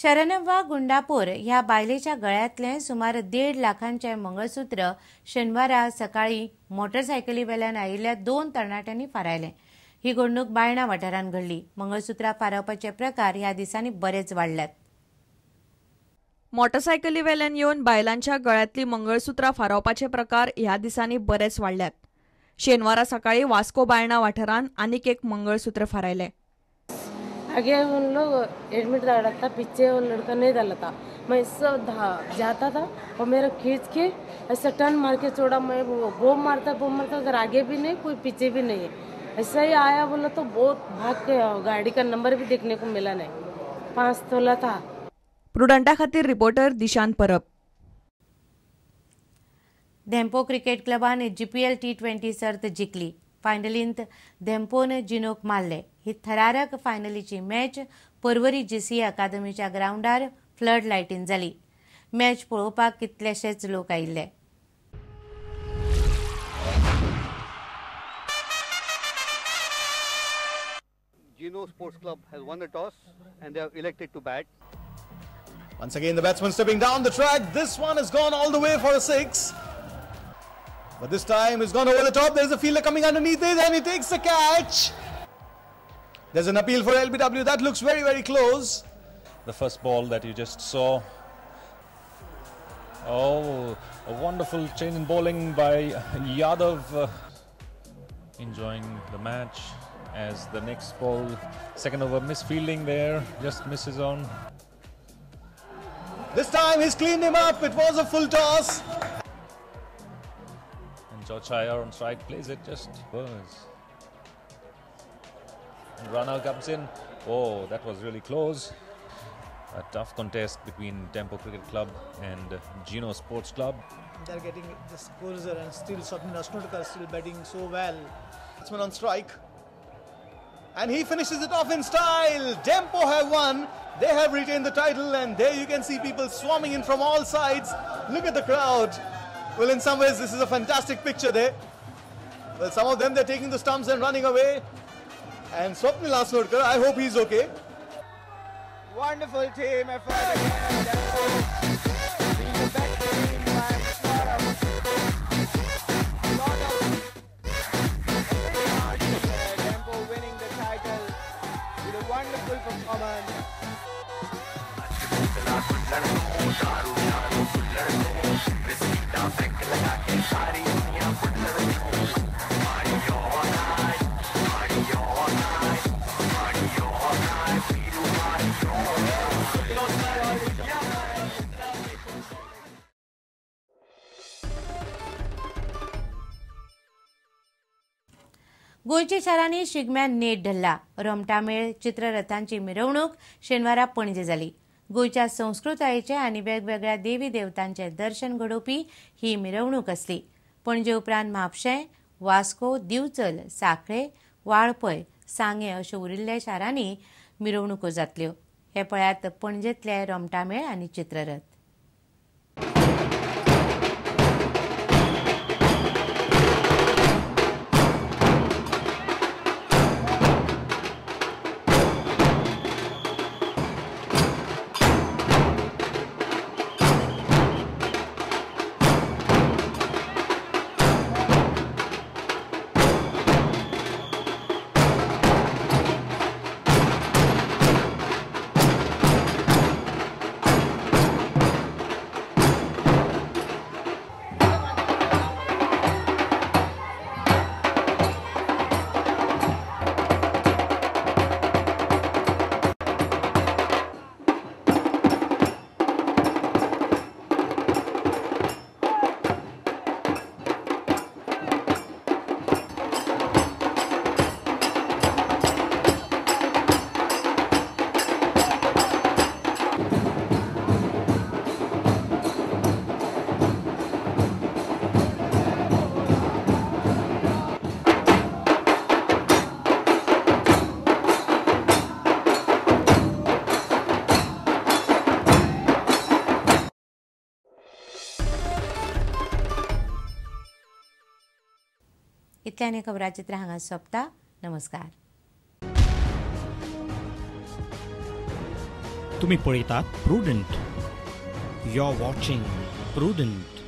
शरणव्वा गुंडापूर ह्या बायलेच्या गळ्यातले सुमार 1.5 लाखांचे मंगळसूत्र शेनवारा सकाळी मोटरसायकली वेल्यान आयिल्ल्या 2 तरणाट्यांनी फारायले। ही घडणूक बायणा वाठारांत घडली। मंगळसूत्रा फारावपाचे प्रकार ह्या दिसांनी बरेच वाढल्यात। मोटरसायकली वेल्यान येवन बायलांच्या गळ्यातली मंगळसूत्रा फारावपाचे प्रकार ह्या दिसांनी बरेच वाढल्यात। शेनवारा सकाळी वास्को बायणा वाठारांत आनीक एक मंगळसूत्र फारायले। आगे उन लोग एडमिट रहा था, पीछे वो लड़का नहीं डाला था। मैं सब जाता था और मेरा खींच के ऐसा टर्न मार के छोड़ा। मैं बम मारता अगर आगे भी नहीं कोई पीछे भी नहीं है। ऐसा ही आया बोला तो बहुत भाग के गाड़ी का नंबर भी देखने को मिला नहीं। 5 तोला था। प्रुडंटा खातीर रिपोर्टर दिशांत परब। धेंपो क्रिकेट क्लबान GPL T20 सर्त जिखली। फायनलींत धेंपोन जिनोक मारले। ही थरारक फायनलीची मॅच पर्वरी GC अकादमीच्या ग्राउंडार फ्लड लायटीन जाली। मॅच पळोवपाक कितलेशेच लोक आयिल्ले। Gino Sports Club has won the toss and they have elected to bat. Once again the batsman stepping down the track. This one has gone all the way for a 6. But this time it's gone over the top. There's a fielder coming underneath it and he takes the catch. There's an appeal for LBW. That looks very, very close. The first ball that you just saw. Oh, a wonderful change in bowling by Yadav. Enjoying the match as the next ball, second over misfielding there, just misses on. This time he's cleaned him up. It was a full toss. And George Shire on strike plays it, just burns. And runner comes in. Oh, that was really close. A tough contest between Tempo Cricket Club and Gino Sports Club. They're getting this closer and still Swapnil Asnurkar still batting so well. Batsman on strike. And he finishes it off in style. Tempo have won. They have retained the title, and there you can see people swarming in from all sides. Look at the crowd. Well, in some ways, this is a fantastic picture there. Well, some of them, they're taking the stumps and running away. And Swapnil Asnurkar, I hope he's okay. Wonderful team effort again. Being the best team by Tempo winning the title with a wonderful performance. गोंयच्या शारांनी शिगम्यान net धरला। रोमटामेळ चित्ररथांची मिरवणूक शेनवारा पणजे जाली। गोंयच्या संस्कृतायेचे आनी वेगवेगळ्या देवी देवतांचे दर्शन घडोवपी ही मिरवणूक आसली। पणजे उपरांत म्हापशें, वास्को, दिवचल, सांखळे, वाळपय, सांगे अशा उरिल्ल्या शारांनी मिरवणुको जातल्यो। हे पळयात पणजेंतले रोमटामेळ आनी चित्ररथ। इतल्यानी खबराचित्र हांगा सोंपता। नमस्कार। तुम्ही पळयतात Prudent. You are watching prudent.